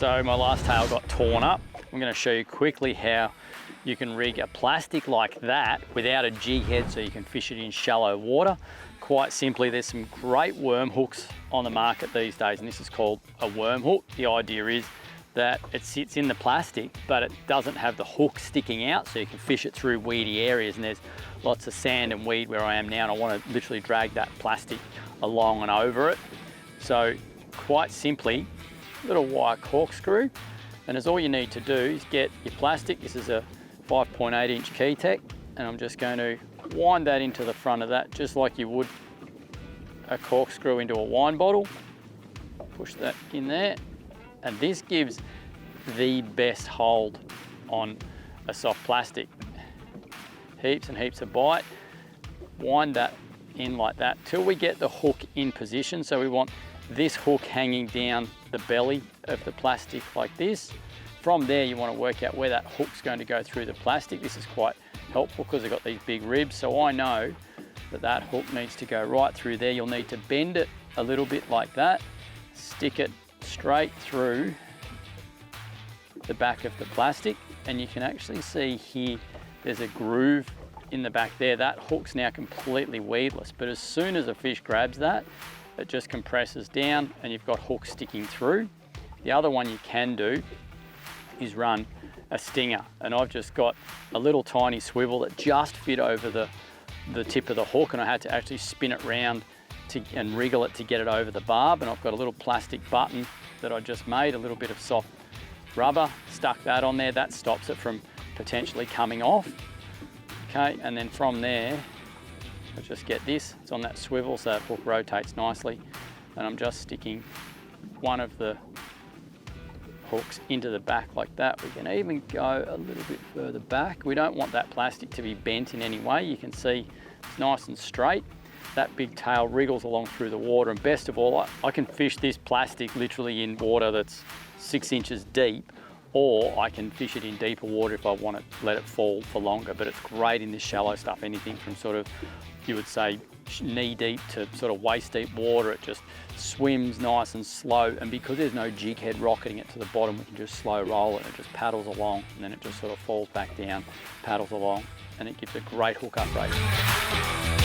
So my last tail got torn up. I'm going to show you quickly how you can rig a plastic like that without a jig head so you can fish it in shallow water. Quite simply, there's some great worm hooks on the market these days, and this is called a worm hook. The idea is that it sits in the plastic, but it doesn't have the hook sticking out, so you can fish it through weedy areas, and there's lots of sand and weed where I am now, and I want to literally drag that plastic along and over it. So quite simply, little wire corkscrew, and as all you need to do is get your plastic. This is a 5.8 inch Keytech, and I'm just going to wind that into the front of that just like you would a corkscrew into a wine bottle. Push that in there, and this gives the best hold on a soft plastic. Heaps and heaps of bite. Wind that in like that till we get the hook in position. So we want this hook hanging down the belly of the plastic like this. From there, you want to work out where that hook's going to go through the plastic. This is quite helpful because they've got these big ribs, so I know that that hook needs to go right through there. You'll need to bend it a little bit like that, stick it straight through the back of the plastic, and you can actually see here there's a groove in the back there. That hook's now completely weedless, but as soon as a fish grabs that, it just compresses down and you've got hooks sticking through. The other one you can do is run a stinger, and I've just got a little tiny swivel that just fit over the tip of the hook, and I had to actually spin it round and wriggle it to get it over the barb, and I've got a little plastic button that I just made, a little bit of soft rubber, stuck that on there. That stops it from potentially coming off. Okay, and then from there, I just get this, it's on that swivel so that hook rotates nicely, and I'm just sticking one of the hooks into the back like that. We can even go a little bit further back. We don't want that plastic to be bent in any way. You can see it's nice and straight. That big tail wriggles along through the water, and best of all, I can fish this plastic literally in water that's 6 inches deep, or I can fish it in deeper water if I want to let it fall for longer. But it's great in this shallow stuff, anything from sort of, you would say, knee deep to sort of waist deep water. It just swims nice and slow, and because there's no jig head rocketing it to the bottom, we can just slow roll it, and it just paddles along, and then it just sort of falls back down, paddles along, and it gives a great hook up rate.